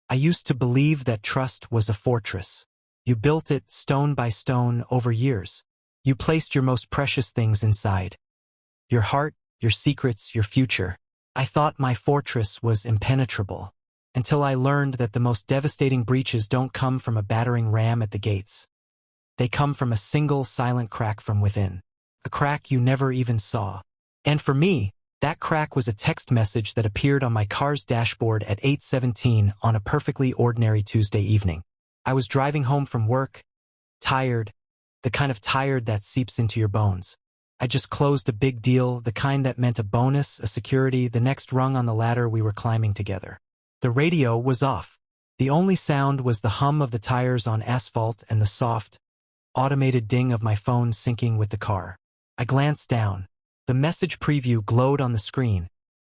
I used to believe that trust was a fortress. You built it stone by stone over years. You placed your most precious things inside. Your heart, your secrets, your future. I thought my fortress was impenetrable, until I learned that the most devastating breaches don't come from a battering ram at the gates. They come from a single silent crack from within. A crack you never even saw. And for me, that crack was a text message that appeared on my car's dashboard at 8:17 on a perfectly ordinary Tuesday evening. I was driving home from work, tired, the kind of tired that seeps into your bones. I just closed a big deal, the kind that meant a bonus, a security, the next rung on the ladder we were climbing together. The radio was off. The only sound was the hum of the tires on asphalt and the soft, automated ding of my phone syncing with the car. I glanced down. The message preview glowed on the screen,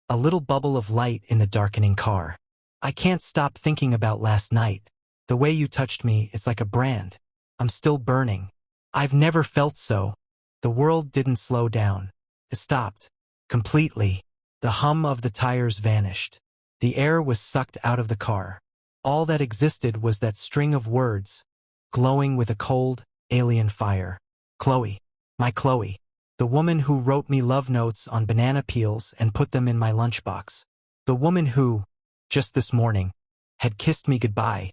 a little bubble of light in the darkening car. I can't stop thinking about last night. The way you touched me, it's like a brand. I'm still burning. I've never felt so. The world didn't slow down. It stopped. Completely. The hum of the tires vanished. The air was sucked out of the car. All that existed was that string of words, glowing with a cold, alien fire. Chloe. My Chloe. The woman who wrote me love notes on banana peels and put them in my lunchbox. The woman who, just this morning, had kissed me goodbye,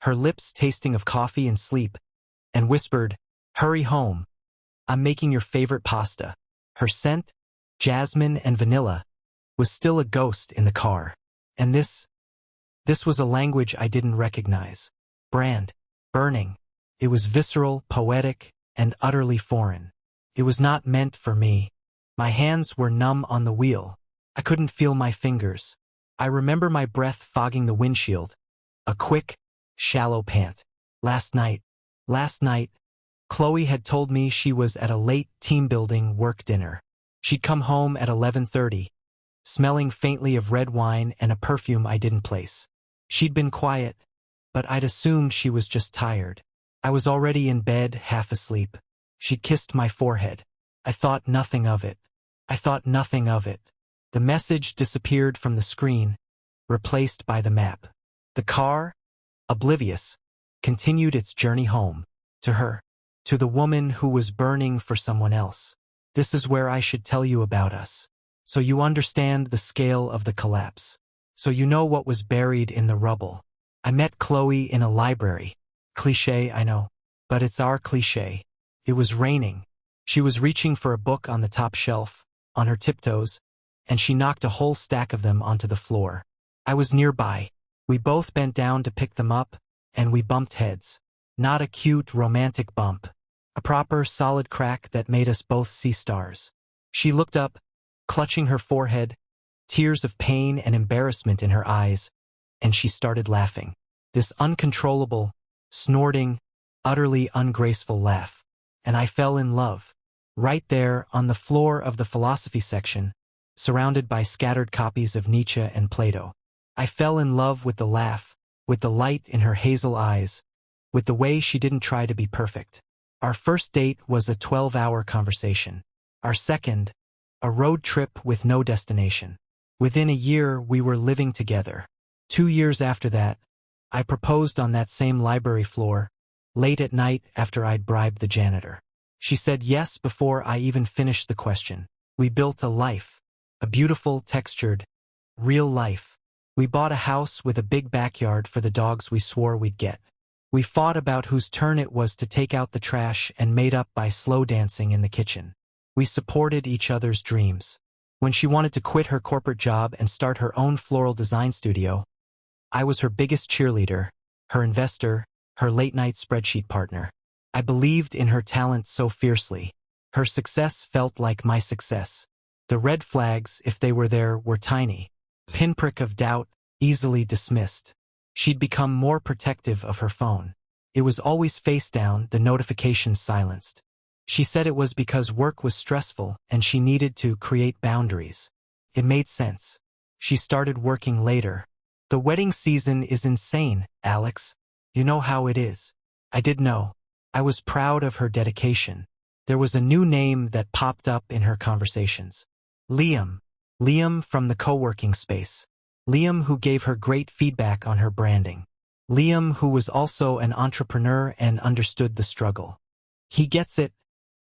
her lips tasting of coffee and sleep, and whispered, "Hurry home. I'm making your favorite pasta." Her scent, jasmine and vanilla, was still a ghost in the car. And this was a language I didn't recognize. Brand. Burning. It was visceral, poetic, and utterly foreign. It was not meant for me. My hands were numb on the wheel. I couldn't feel my fingers. I remember my breath fogging the windshield. A quick, shallow pant. Last night, Chloe had told me she was at a late team-building work dinner. She'd come home at 11:30, smelling faintly of red wine and a perfume I didn't place. She'd been quiet, but I'd assumed she was just tired. I was already in bed, half asleep. She kissed my forehead. I thought nothing of it. The message disappeared from the screen, replaced by the map. The car, oblivious, continued its journey home. To her. To the woman who was burning for someone else. This is where I should tell you about us. So you understand the scale of the collapse. So you know what was buried in the rubble. I met Chloe in a library. Cliché, I know. But it's our cliché. It was raining. She was reaching for a book on the top shelf, on her tiptoes, and she knocked a whole stack of them onto the floor. I was nearby. We both bent down to pick them up, and we bumped heads. Not a cute, romantic bump. A proper, solid crack that made us both see stars. She looked up, clutching her forehead, tears of pain and embarrassment in her eyes, and she started laughing. This uncontrollable, snorting, utterly ungraceful laugh. And I fell in love. Right there on the floor of the philosophy section, surrounded by scattered copies of Nietzsche and Plato. I fell in love with the laugh, with the light in her hazel eyes, with the way she didn't try to be perfect. Our first date was a 12-hour conversation. Our second, a road trip with no destination. Within a year, we were living together. 2 years after that, I proposed on that same library floor, late at night after I'd bribed the janitor. She said yes before I even finished the question. We built a life. A beautiful, textured, real life. We bought a house with a big backyard for the dogs we swore we'd get. We fought about whose turn it was to take out the trash and made up by slow dancing in the kitchen. We supported each other's dreams. When she wanted to quit her corporate job and start her own floral design studio, I was her biggest cheerleader, her investor, her late-night spreadsheet partner. I believed in her talent so fiercely. Her success felt like my success. The red flags, if they were there, were tiny. Pinprick of doubt, easily dismissed. She'd become more protective of her phone. It was always face down, the notifications silenced. She said it was because work was stressful and she needed to create boundaries. It made sense. She started working later. The wedding season is insane, Alex. You know how it is. I did know. I was proud of her dedication. There was a new name that popped up in her conversations. Liam. Liam from the co-working space. Liam, who gave her great feedback on her branding. Liam, who was also an entrepreneur and understood the struggle. He gets it,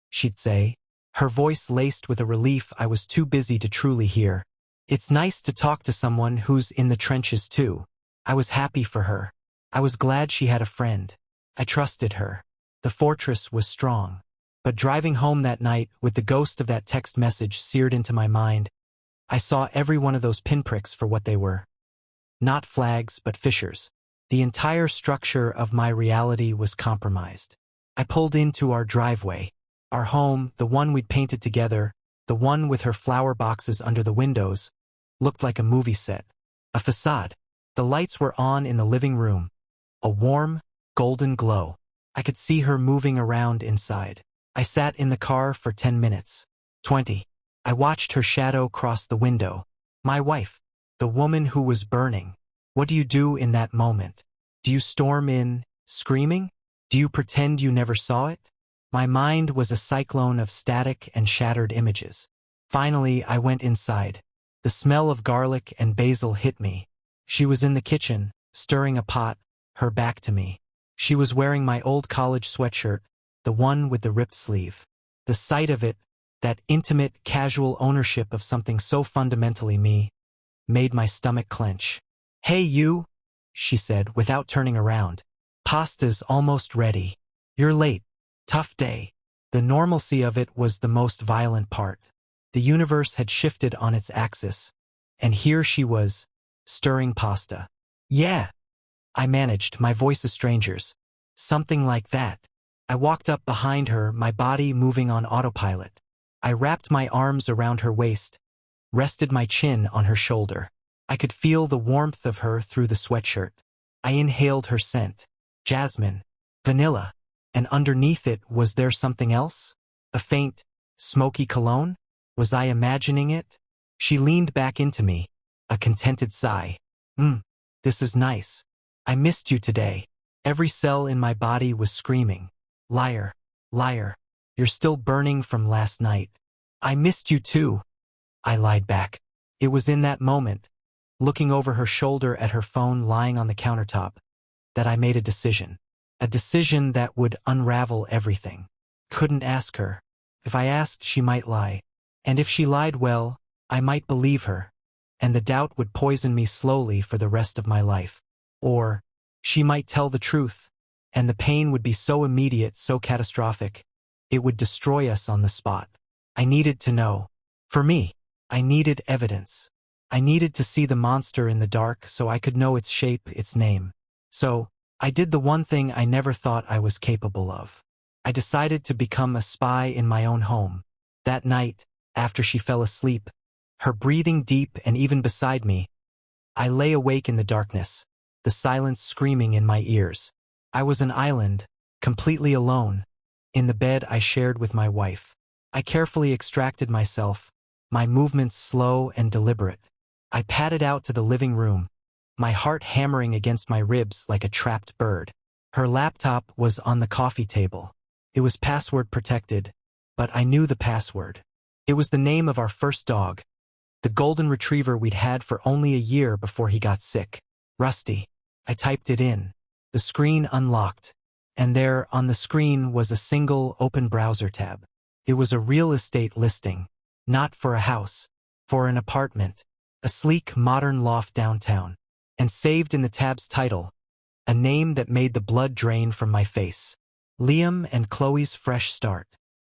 she'd say, her voice laced with a relief I was too busy to truly hear. It's nice to talk to someone who's in the trenches too. I was happy for her. I was glad she had a friend. I trusted her. The fortress was strong. But driving home that night, with the ghost of that text message seared into my mind, I saw every one of those pinpricks for what they were. Not flags, but fissures. The entire structure of my reality was compromised. I pulled into our driveway. Our home, the one we'd painted together, the one with her flower boxes under the windows, looked like a movie set. A facade. The lights were on in the living room. A warm, golden glow. I could see her moving around inside. I sat in the car for 10 minutes. 20. I watched her shadow cross the window. My wife. The woman who was burning. What do you do in that moment? Do you storm in, screaming? Do you pretend you never saw it? My mind was a cyclone of static and shattered images. Finally, I went inside. The smell of garlic and basil hit me. She was in the kitchen, stirring a pot, her back to me. She was wearing my old college sweatshirt, the one with the ripped sleeve. The sight of it, that intimate, casual ownership of something so fundamentally me, made my stomach clench. "Hey you," she said without turning around. "Pasta's almost ready. You're late. Tough day." The normalcy of it was the most violent part. The universe had shifted on its axis, and here she was, stirring pasta. "Yeah," I managed, my voice a stranger's. "Something like that." I walked up behind her, my body moving on autopilot. I wrapped my arms around her waist, rested my chin on her shoulder. I could feel the warmth of her through the sweatshirt. I inhaled her scent. Jasmine. Vanilla. And underneath it, was there something else? A faint, smoky cologne? Was I imagining it? She leaned back into me. A contented sigh. This is nice. I missed you today." Every cell in my body was screaming. "Liar. Liar. You're still burning from last night." "I missed you too," I lied back. It was in that moment, looking over her shoulder at her phone lying on the countertop, that I made a decision. A decision that would unravel everything. Couldn't ask her. If I asked, she might lie. And if she lied, well, I might believe her. And the doubt would poison me slowly for the rest of my life. Or, she might tell the truth, and the pain would be so immediate, so catastrophic, it would destroy us on the spot. I needed to know. For me, I needed evidence. I needed to see the monster in the dark so I could know its shape, its name. So, I did the one thing I never thought I was capable of. I decided to become a spy in my own home. That night, after she fell asleep, her breathing deep and even beside me, I lay awake in the darkness, the silence screaming in my ears. I was an island, completely alone, in the bed I shared with my wife. I carefully extracted myself, my movements slow and deliberate. I padded out to the living room, my heart hammering against my ribs like a trapped bird. Her laptop was on the coffee table. It was password protected, but I knew the password. It was the name of our first dog, the golden retriever we'd had for only a year before he got sick. Rusty. I typed it in. The screen unlocked, and there on the screen was a single open browser tab. It was a real estate listing, not for a house, for an apartment, a sleek modern loft downtown, and saved in the tab's title, a name that made the blood drain from my face. Liam and Chloe's fresh start.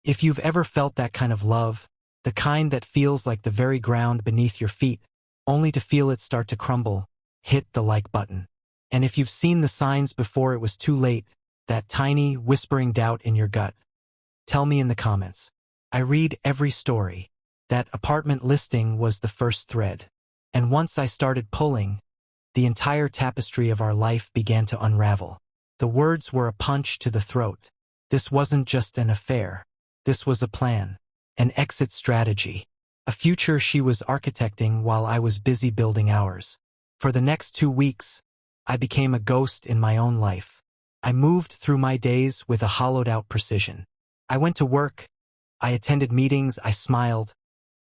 If you've ever felt that kind of love, the kind that feels like the very ground beneath your feet, only to feel it start to crumble, hit the like button. And if you've seen the signs before it was too late, that tiny, whispering doubt in your gut, tell me in the comments. I read every story. That apartment listing was the first thread. And once I started pulling, the entire tapestry of our life began to unravel. The words were a punch to the throat. This wasn't just an affair. This was a plan, an exit strategy, a future she was architecting while I was busy building ours. For the next 2 weeks, I became a ghost in my own life. I moved through my days with a hollowed-out precision. I went to work, I attended meetings, I smiled,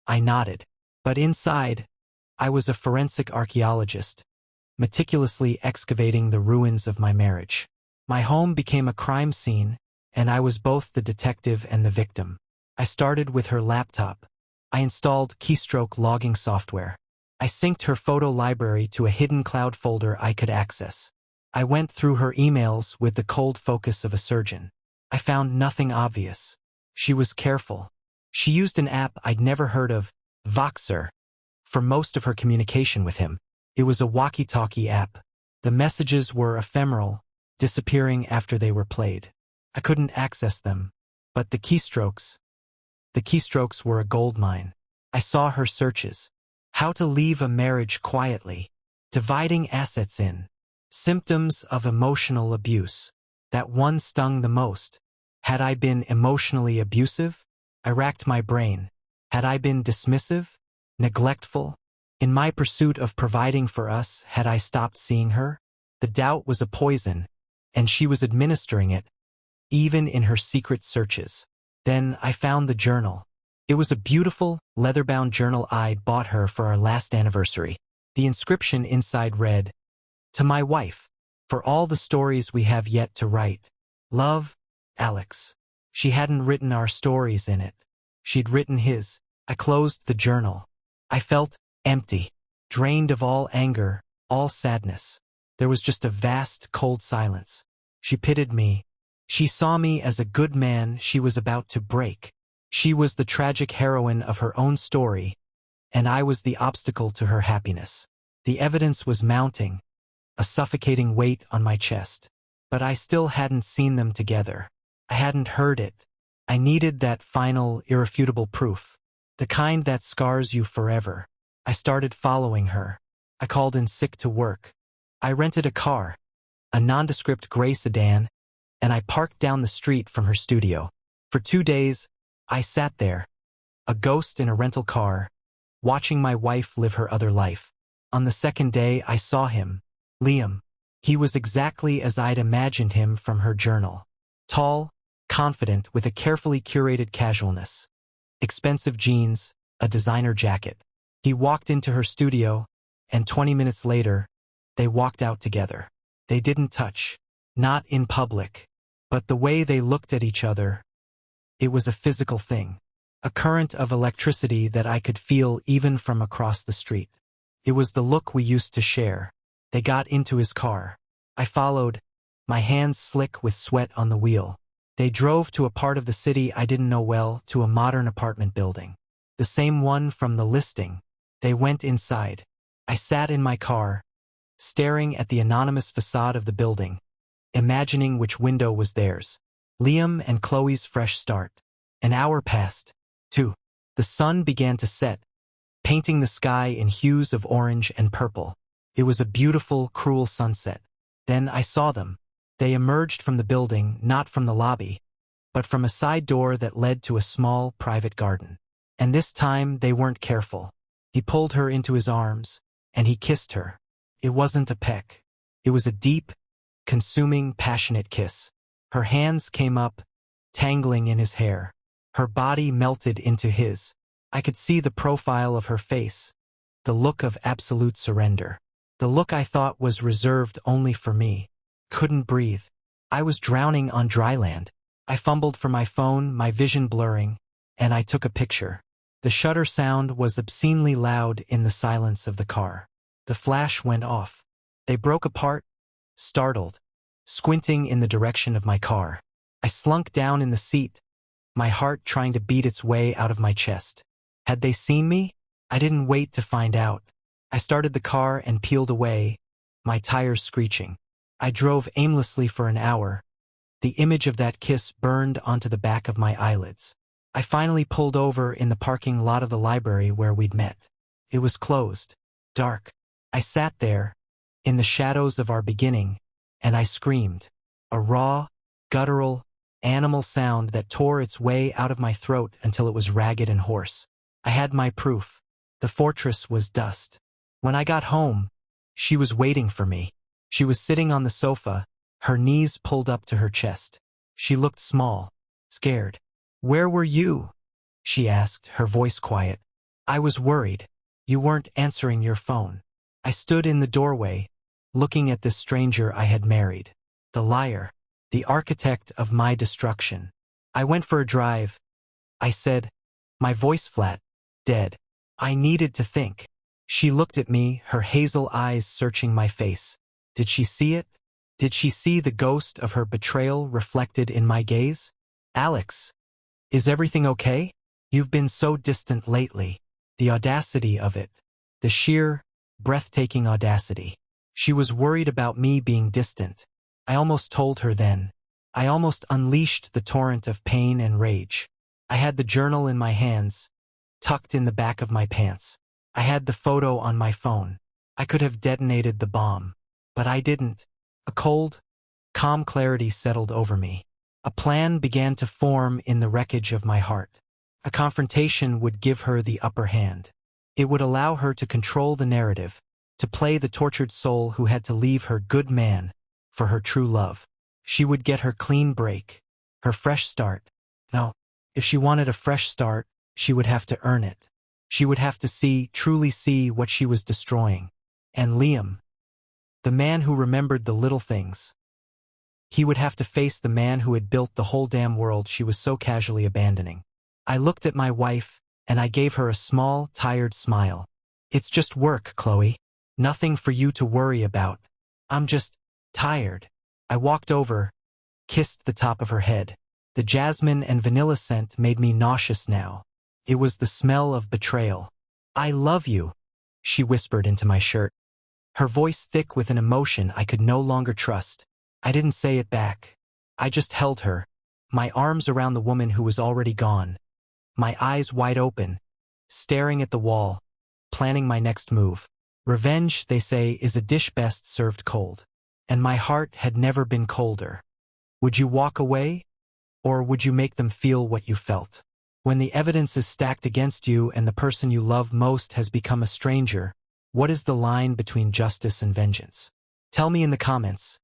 I nodded. But inside, I was a forensic archaeologist, meticulously excavating the ruins of my marriage. My home became a crime scene, and I was both the detective and the victim. I started with her laptop. I installed keystroke logging software. I synced her photo library to a hidden cloud folder I could access. I went through her emails with the cold focus of a surgeon. I found nothing obvious. She was careful. She used an app I'd never heard of, Voxer, for most of her communication with him. It was a walkie-talkie app. The messages were ephemeral, disappearing after they were played. I couldn't access them, but the keystrokes were a goldmine. I saw her searches. How to leave a marriage quietly. Dividing assets in. Symptoms of emotional abuse. That one stung the most. Had I been emotionally abusive? I racked my brain. Had I been dismissive? Neglectful? In my pursuit of providing for us, had I stopped seeing her? The doubt was a poison, and she was administering it, even in her secret searches. Then I found the journal. It was a beautiful, leather-bound journal I'd bought her for our last anniversary. The inscription inside read, "To my wife, for all the stories we have yet to write. Love, Alex." She hadn't written our stories in it. She'd written his. I closed the journal. I felt empty, drained of all anger, all sadness. There was just a vast, cold silence. She pitied me. She saw me as a good man she was about to break. She was the tragic heroine of her own story, and I was the obstacle to her happiness. The evidence was mounting, a suffocating weight on my chest. But I still hadn't seen them together. I hadn't heard it. I needed that final, irrefutable proof. The kind that scars you forever. I started following her. I called in sick to work. I rented a car, a nondescript gray sedan, and I parked down the street from her studio. For 2 days, I sat there, a ghost in a rental car, watching my wife live her other life. On the second day, I saw him, Liam. He was exactly as I'd imagined him from her journal. Tall, confident, with a carefully curated casualness. Expensive jeans, a designer jacket. He walked into her studio, and 20 minutes later, they walked out together. They didn't touch, not in public, but the way they looked at each other, it was a physical thing, a current of electricity that I could feel even from across the street. It was the look we used to share. They got into his car. I followed, my hands slick with sweat on the wheel. They drove to a part of the city I didn't know well, to a modern apartment building. The same one from the listing. They went inside. I sat in my car, staring at the anonymous facade of the building, imagining which window was theirs. Liam and Chloe's fresh start. An hour passed. 2. The sun began to set, painting the sky in hues of orange and purple. It was a beautiful, cruel sunset. Then I saw them. They emerged from the building, not from the lobby, but from a side door that led to a small, private garden. And this time they weren't careful. He pulled her into his arms, and he kissed her. It wasn't a peck. It was a deep, consuming, passionate kiss. Her hands came up, tangling in his hair. Her body melted into his. I could see the profile of her face, the look of absolute surrender. The look I thought was reserved only for me. Couldn't breathe. I was drowning on dry land. I fumbled for my phone, my vision blurring, and I took a picture. The shutter sound was obscenely loud in the silence of the car. The flash went off. They broke apart, startled, squinting in the direction of my car. I slunk down in the seat, my heart trying to beat its way out of my chest. Had they seen me? I didn't wait to find out. I started the car and peeled away, my tires screeching. I drove aimlessly for an hour. The image of that kiss burned onto the back of my eyelids. I finally pulled over in the parking lot of the library where we'd met. It was closed, dark. I sat there, in the shadows of our beginning, and I screamed. A raw, guttural, animal sound that tore its way out of my throat until it was ragged and hoarse. I had my proof. The fortress was dust. When I got home, she was waiting for me. She was sitting on the sofa, her knees pulled up to her chest. She looked small, scared. "Where were you?" she asked, her voice quiet. "I was worried. You weren't answering your phone. I stood in the doorway, looking at this stranger I had married. The liar. The architect of my destruction. I went for a drive, I said, my voice flat, dead. I needed to think. She looked at me, her hazel eyes searching my face. Did she see it? Did she see the ghost of her betrayal reflected in my gaze? Alex, is everything okay? You've been so distant lately. The audacity of it. The sheer, breathtaking audacity. She was worried about me being distant. I almost told her then. I almost unleashed the torrent of pain and rage. I had the journal in my hands, tucked in the back of my pants. I had the photo on my phone. I could have detonated the bomb. But I didn't. A cold, calm clarity settled over me. A plan began to form in the wreckage of my heart. A confrontation would give her the upper hand. It would allow her to control the narrative, to play the tortured soul who had to leave her good man for her true love. She would get her clean break, her fresh start. No, if she wanted a fresh start, she would have to earn it. She would have to see, truly see what she was destroying. And Liam, the man who remembered the little things. He would have to face the man who had built the whole damn world she was so casually abandoning. I looked at my wife, and I gave her a small, tired smile. It's just work, Chloe. Nothing for you to worry about. I'm just tired. I walked over, kissed the top of her head. The jasmine and vanilla scent made me nauseous now. It was the smell of betrayal. I love you, she whispered into my shirt. Her voice thick with an emotion I could no longer trust. I didn't say it back. I just held her, my arms around the woman who was already gone. My eyes wide open, staring at the wall, planning my next move. Revenge, they say, is a dish best served cold. And my heart had never been colder. Would you walk away? Or would you make them feel what you felt? When the evidence is stacked against you and the person you love most has become a stranger, what is the line between justice and vengeance? Tell me in the comments.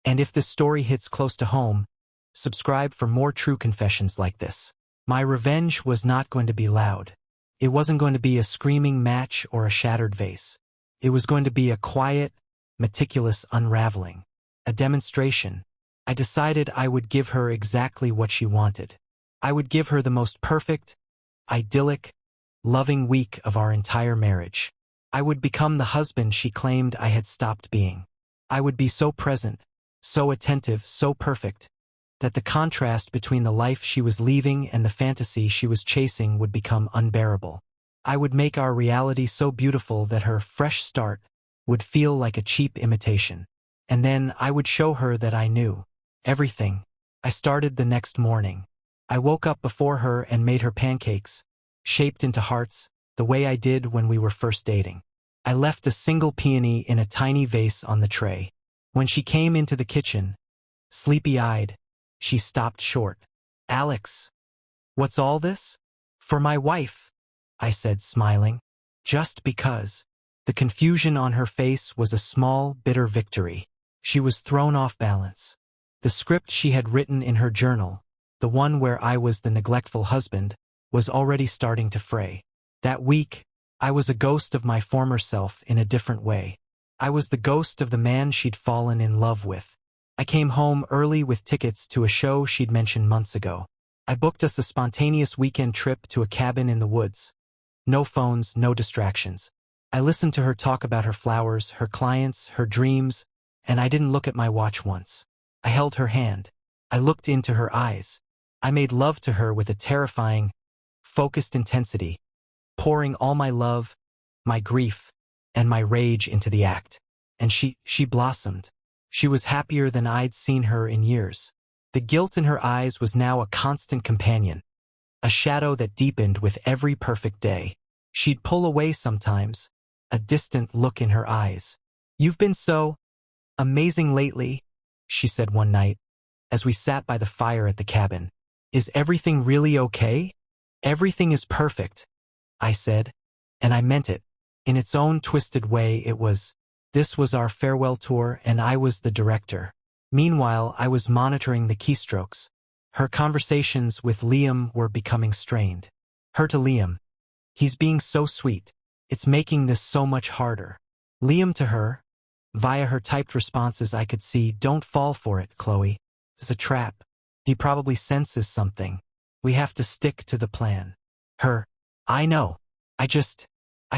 And if this story hits close to home, subscribe for more true confessions like this. My revenge was not going to be loud. It wasn't going to be a screaming match or a shattered vase. It was going to be a quiet, meticulous unraveling. A demonstration. I decided I would give her exactly what she wanted. I would give her the most perfect, idyllic, loving week of our entire marriage. I would become the husband she claimed I had stopped being. I would be so present, so attentive, so perfect, that the contrast between the life she was leaving and the fantasy she was chasing would become unbearable. I would make our reality so beautiful that her fresh start would feel like a cheap imitation. And then I would show her that I knew everything. I started the next morning. I woke up before her and made her pancakes, shaped into hearts, the way I did when we were first dating. I left a single peony in a tiny vase on the tray. When she came into the kitchen, sleepy-eyed, she stopped short. Alex, what's all this? For my wife, I said, smiling. Just because. The confusion on her face was a small, bitter victory. She was thrown off balance. The script she had written in her journal, the one where I was the neglectful husband, was already starting to fray. That week, I was a ghost of my former self in a different way. I was the ghost of the man she'd fallen in love with. I came home early with tickets to a show she'd mentioned months ago. I booked us a spontaneous weekend trip to a cabin in the woods. No phones, no distractions. I listened to her talk about her flowers, her clients, her dreams, and I didn't look at my watch once. I held her hand. I looked into her eyes. I made love to her with a terrifying, focused intensity, pouring all my love, my grief, and my rage into the act. And she blossomed. She was happier than I'd seen her in years. The guilt in her eyes was now a constant companion, a shadow that deepened with every perfect day. She'd pull away sometimes, a distant look in her eyes. You've been so amazing lately, she said one night, as we sat by the fire at the cabin. Is everything really okay? Everything is perfect, I said, and I meant it. In its own twisted way, this was our farewell tour and I was the director. Meanwhile, I was monitoring the keystrokes. Her conversations with Liam were becoming strained. Her to Liam. He's being so sweet. It's making this so much harder. Liam to her. Via her typed responses I could see, don't fall for it, Chloe. It's a trap. He probably senses something. We have to stick to the plan. Her. I know. I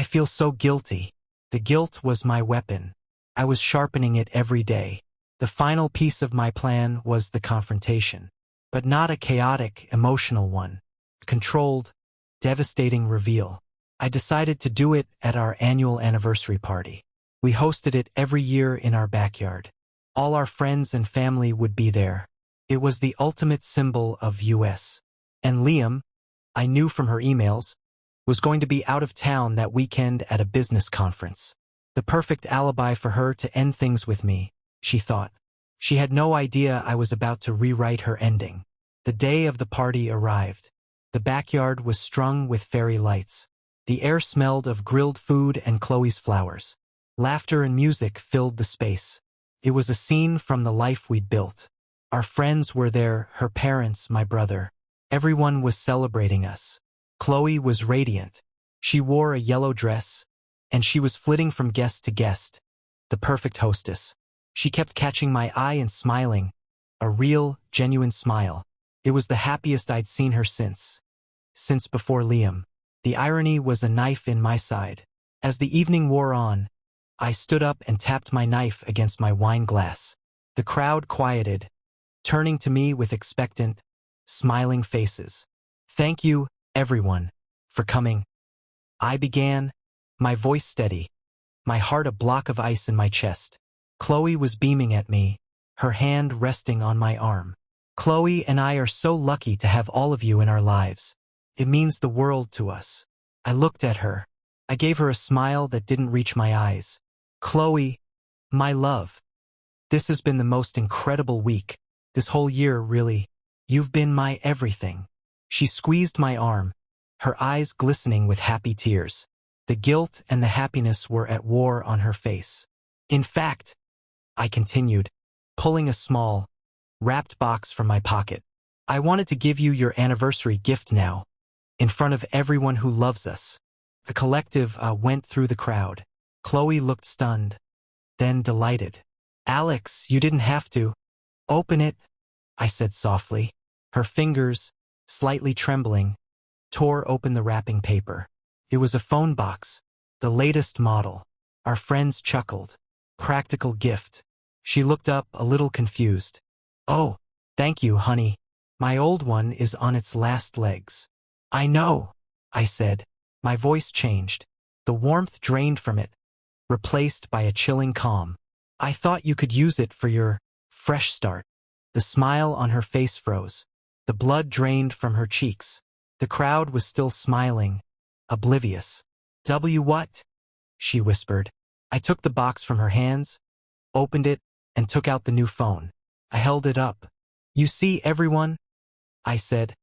feel so guilty. The guilt was my weapon. I was sharpening it every day. The final piece of my plan was the confrontation. But not a chaotic, emotional one. A controlled, devastating reveal. I decided to do it at our annual anniversary party. We hosted it every year in our backyard. All our friends and family would be there. It was the ultimate symbol of US. And Liam, I knew from her emails, was going to be out of town that weekend at a business conference. The perfect alibi for her to end things with me, she thought. She had no idea I was about to rewrite her ending. The day of the party arrived. The backyard was strung with fairy lights. The air smelled of grilled food and Chloe's flowers. Laughter and music filled the space. It was a scene from the life we'd built. Our friends were there, her parents, my brother. Everyone was celebrating us. Chloe was radiant. She wore a yellow dress, and she was flitting from guest to guest, the perfect hostess. She kept catching my eye and smiling, a real, genuine smile. It was the happiest I'd seen her since before Liam. The irony was a knife in my side. As the evening wore on, I stood up and tapped my knife against my wine glass. The crowd quieted, turning to me with expectant, smiling faces. Thank you, everyone, for coming. I began, my voice steady, my heart a block of ice in my chest. Chloe was beaming at me, her hand resting on my arm. Chloe and I are so lucky to have all of you in our lives. It means the world to us. I looked at her. I gave her a smile that didn't reach my eyes. Chloe, my love. This has been the most incredible week. This whole year, really. You've been my everything. She squeezed my arm, her eyes glistening with happy tears. The guilt and the happiness were at war on her face. In fact, I continued, pulling a small, wrapped box from my pocket. I wanted to give you your anniversary gift now, in front of everyone who loves us. A collective went through the crowd. Chloe looked stunned, then delighted. Alex, you didn't have to. Open it, I said softly. Her fingers, slightly trembling, tore open the wrapping paper. It was a phone box, the latest model. Our friends chuckled. Practical gift. She looked up, a little confused. Oh, thank you, honey. My old one is on its last legs. I know, I said. My voice changed. The warmth drained from it, replaced by a chilling calm. I thought you could use it for your fresh start. The smile on her face froze. The blood drained from her cheeks. The crowd was still smiling, oblivious. What? She whispered. I took the box from her hands, opened it, and took out the new phone. I held it up. You see, everyone? I said,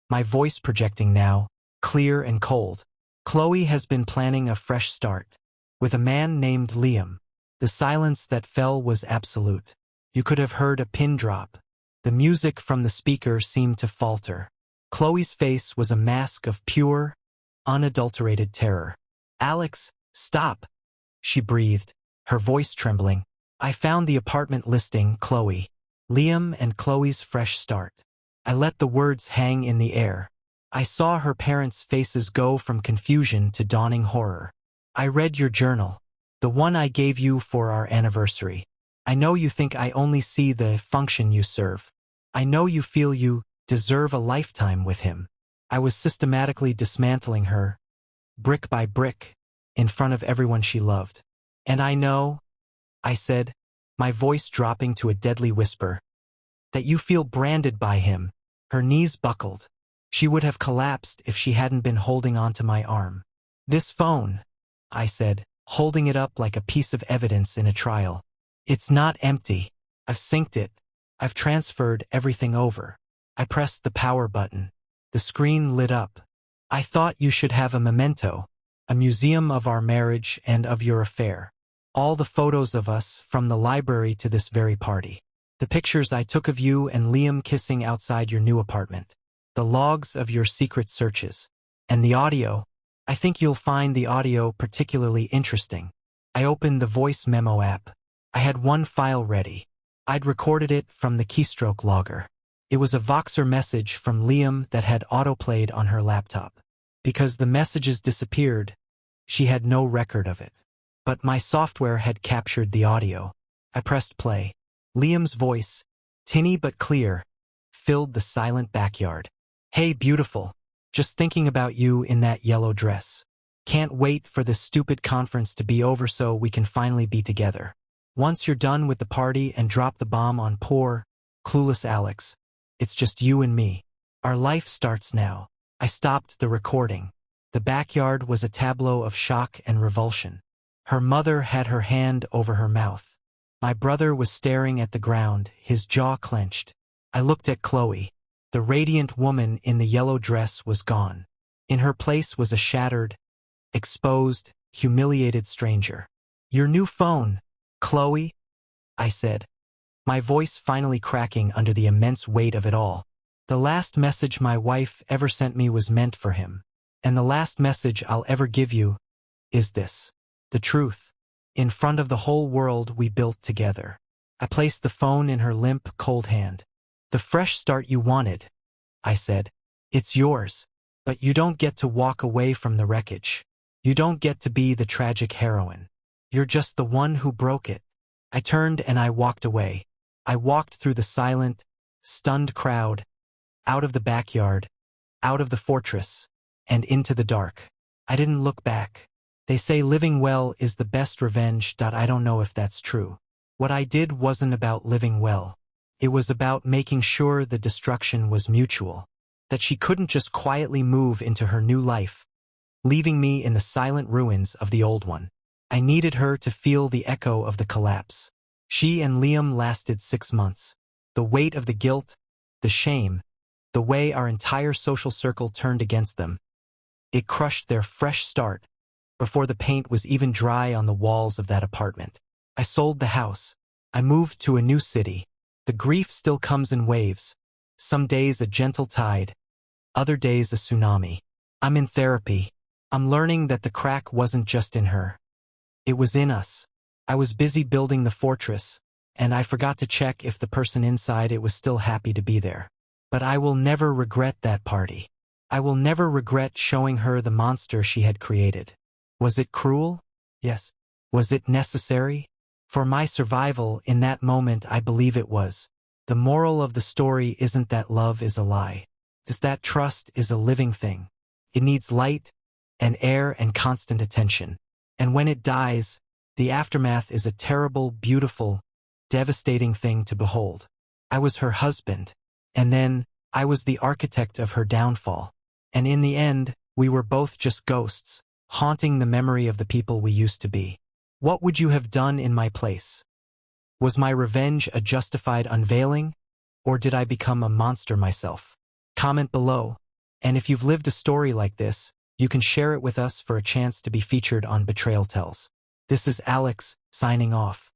my voice projecting now, clear and cold. Chloe has been planning a fresh start. With a man named Liam. The silence that fell was absolute. You could have heard a pin drop. The music from the speaker seemed to falter. Chloe's face was a mask of pure, unadulterated terror. Alex, stop, she breathed, her voice trembling. I found the apartment listing, Chloe. Liam and Chloe's fresh start. I let the words hang in the air. I saw her parents' faces go from confusion to dawning horror. I read your journal, the one I gave you for our anniversary. I know you think I only see the function you serve. I know you feel you deserve a lifetime with him. I was systematically dismantling her, brick by brick, in front of everyone she loved. And I know, I said, my voice dropping to a deadly whisper, that you feel branded by him. Her knees buckled. She would have collapsed if she hadn't been holding onto my arm. This phone, I said, holding it up like a piece of evidence in a trial. It's not empty. I've synced it. I've transferred everything over. I pressed the power button. The screen lit up. I thought you should have a memento, a museum of our marriage and of your affair. All the photos of us from the library to this very party. The pictures I took of you and Liam kissing outside your new apartment. The logs of your secret searches. And the audio. I think you'll find the audio particularly interesting. I opened the voice memo app. I had one file ready. I'd recorded it from the keystroke logger. It was a Voxer message from Liam that had autoplayed on her laptop. Because the messages disappeared, she had no record of it. But my software had captured the audio. I pressed play. Liam's voice, tinny but clear, filled the silent backyard. Hey, beautiful. Just thinking about you in that yellow dress. Can't wait for this stupid conference to be over so we can finally be together. Once you're done with the party and drop the bomb on poor, clueless Alex, it's just you and me. Our life starts now. I stopped the recording. The backyard was a tableau of shock and revulsion. Her mother had her hand over her mouth. My brother was staring at the ground, his jaw clenched. I looked at Chloe. The radiant woman in the yellow dress was gone. In her place was a shattered, exposed, humiliated stranger. Your new phone, Chloe? I said, my voice finally cracking under the immense weight of it all. The last message my wife ever sent me was meant for him. And the last message I'll ever give you is this. The truth. In front of the whole world we built together. I placed the phone in her limp, cold hand. The fresh start you wanted, I said. It's yours. But you don't get to walk away from the wreckage. You don't get to be the tragic heroine. You're just the one who broke it. I turned and I walked away. I walked through the silent, stunned crowd, out of the backyard, out of the fortress, and into the dark. I didn't look back. They say living well is the best revenge. I don't know if that's true. What I did wasn't about living well. It was about making sure the destruction was mutual, that she couldn't just quietly move into her new life, leaving me in the silent ruins of the old one. I needed her to feel the echo of the collapse. She and Liam lasted 6 months. The weight of the guilt, the shame, the way our entire social circle turned against them. It crushed their fresh start before the paint was even dry on the walls of that apartment. I sold the house. I moved to a new city. The grief still comes in waves. Some days a gentle tide, other days a tsunami. I'm in therapy. I'm learning that the crack wasn't just in her. It was in us. I was busy building the fortress, and I forgot to check if the person inside it was still happy to be there. But I will never regret that party. I will never regret showing her the monster she had created. Was it cruel? Yes. Was it necessary? For my survival in that moment, I believe it was. The moral of the story isn't that love is a lie. It's that trust is a living thing. It needs light and air and constant attention. And when it dies, the aftermath is a terrible, beautiful, devastating thing to behold. I was her husband, and then I was the architect of her downfall. And in the end, we were both just ghosts, haunting the memory of the people we used to be. What would you have done in my place? Was my revenge a justified unveiling, or did I become a monster myself? Comment below, and if you've lived a story like this, you can share it with us for a chance to be featured on Betrayal Tells. This is Alex, signing off.